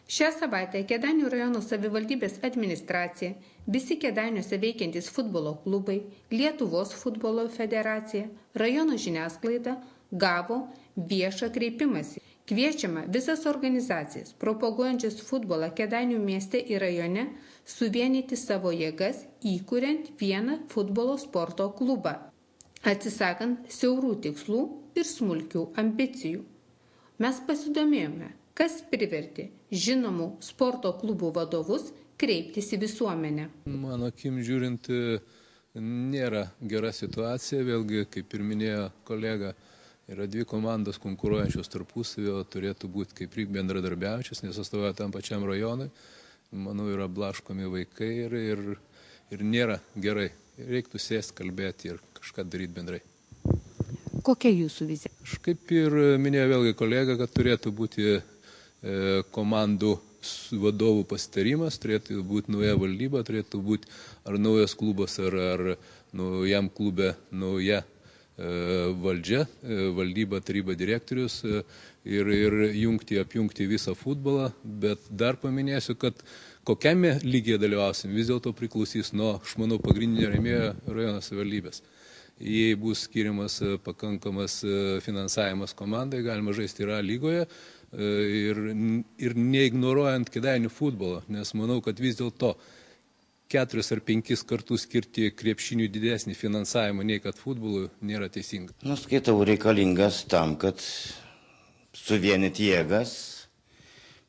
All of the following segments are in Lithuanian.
Šią savaitę Kėdainių rajono savivaldybės administracija, visi Kėdainiuose veikiantys futbolo klubai, Lietuvos futbolo federacija, rajono žiniasklaida gavo viešą kreipimąsi. Kviečiama visas organizacijas, propaguojančias futbolą Kėdainių mieste ir rajone, suvienyti savo jėgas, įkuriant vieną futbolo sporto klubą, atsisakant siaurų tikslų ir smulkių ambicijų. Mes pasidomėjome, kas privertė žinomų sporto klubų vadovus kreiptis į visuomenę. Mano akim žiūrint, nėra gera situacija. Vėlgi, kaip ir minėjo kolega, yra dvi komandos konkuruojančios tarpusavio, turėtų būti kaip bendradarbiaujančios, nes atstovauja tam pačiam rajonui. Manau, yra blaškomi vaikai ir nėra gerai. Reiktų sėsti, kalbėti ir kažką daryti bendrai. Kokia jūsų vizija? Aš kaip ir minėjo vėlgi kolega, kad turėtų būti komandų vadovų pasitarimas, turėtų būti nauja valdyba, turėtų būti ar naujas klubas, ar naujam klube nauja valdžia, valdyba, taryba, direktorius ir apjungti visą futbolą. Bet dar paminėsiu, kad kokiame lygyje dalyvausim, vis dėlto priklausys nuo, aš manau, pagrindinio rėmėjo rajono savivaldybės. Jei bus skiriamas pakankamas finansavimas komandai, galima žaisti ir A lygoje ir neignoruojant Kėdainių futbolo, nes manau, kad vis dėlto 4 ar 5 kartus skirti krepšiniui didesnį finansavimą nei kad futbolui nėra teisinga. Skaitau reikalingas tam, kad suvienyti jėgas,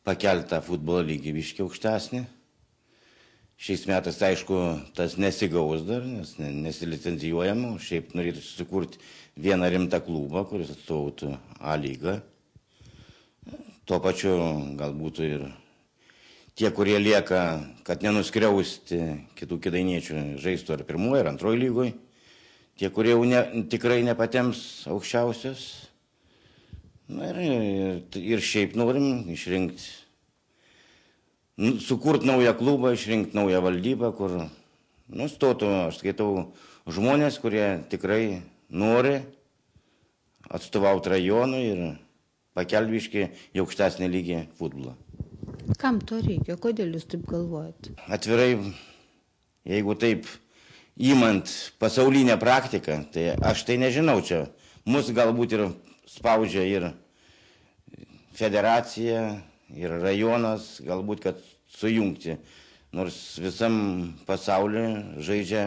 pakeltą futbolo lygį biškį aukštesnį. Šiais metais, aišku, tas nesigaus dar, nes nesilicencijuojama, šiaip norėtų susikurti vieną rimtą klubą, kuris atstovautų A lygą. Tuo pačiu galbūt ir tie, kurie lieka, kad nenuskriausti kitų kėdainiečių, žaistų ar pirmoje, ar antroje lygoje. Tie, kurie jau tikrai nepatems aukščiausios. Ir šiaip norim išrinkti, sukurti naują klubą, išrinkti naują valdybą, kur stotų, aš skaitau, žmonės, kurie tikrai nori atstovauti rajonui ir pakelbiški į aukštesnį lygį futbolą. Kam to reikia? Kodėl jūs taip galvojat? Atvirai, jeigu taip įmant pasaulinę praktiką, tai aš tai nežinau, čia mus galbūt ir spaudžia ir federacija, ir rajonas, galbūt, kad sujungti. Nors visam pasauliu žaidžia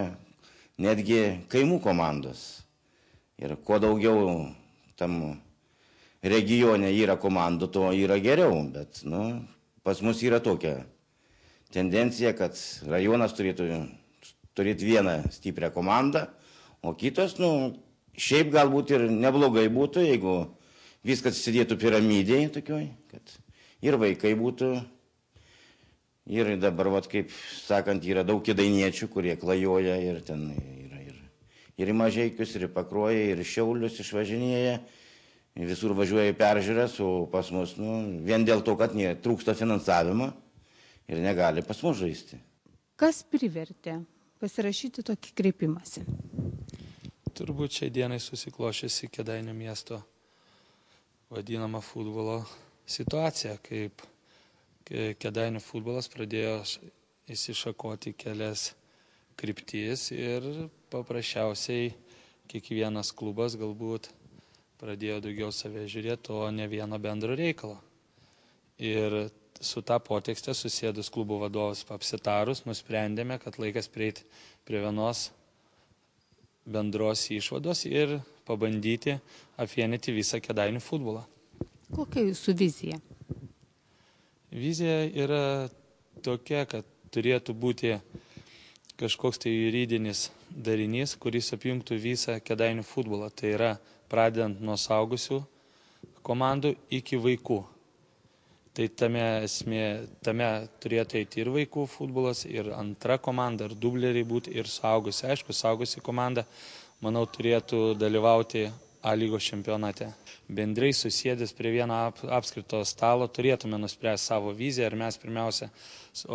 netgi kaimų komandos. Ir kuo daugiau tam regione yra komandų, to yra geriau, bet pas mus yra tokia tendencija, kad rajonas turėtų turėti vieną stiprią komandą, o kitos, šiaip galbūt ir neblogai būtų, jeigu viskas įsidėtų piramidėje tokioj, kad ir vaikai būtų, ir dabar, kaip sakant, yra daug kėdainiečių, kurie klajoja ir ten ir į Mažeikius, ir į Pakruoją, ir į Šiaulius išvažinėja. Visur važiuoja peržiūras, o pas mus vien dėl to, kad trūksta finansavimo ir negali pas mus žaisti. Kas privertė pasirašyti tokį kreipimąsi? Turbūt šiai dienai susiklošėsi Kėdainių miesto vadinama futbolo situacija, kaip Kėdainių futbolas pradėjo įsišakoti kelias kryptis ir paprasčiausiai kiekvienas klubas galbūt pradėjo daugiau save žiūrėti, o ne vieno bendro reikalo. Ir su tą potekstę susėdus klubų vadovas apsitarus, nusprendėme, kad laikas prieiti prie vienos bendros išvados ir pabandyti apvienyti visą Kėdainių futbolą. Kokia jūsų vizija? Vizija yra tokia, kad turėtų būti kažkoks tai juridinis darinys, kuris apjungtų visą Kėdainių futbolą. Tai yra pradedant nuo saugusių komandų iki vaikų. Tai tame turėtų eiti ir vaikų futbolas, ir antra komanda, ir dubleriai būti, ir saugusi. Aišku, saugusi komanda, manau, turėtų dalyvauti A lygos čempionate. Bendrai susėdęs prie vieno apskrito stalo turėtume nuspręsti savo viziją ir mes pirmiausia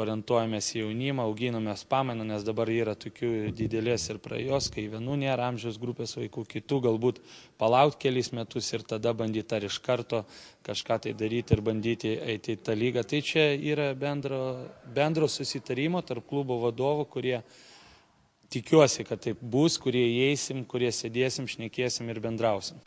orientuojamės į jaunimą, auginamės pamainą, nes dabar yra tokių didelės ir prajos, kai vienų nėra amžiaus grupės vaikų, kitų galbūt palaukti kelis metus ir tada bandyti ar iš karto kažką tai daryti ir bandyti eiti į tą lygą. Tai čia yra bendro susitarimo tarp klubo vadovų, kurie tikiuosi, kad taip bus, kurie įeisim, kurie sėdėsim, šnekėsim ir bendrausim.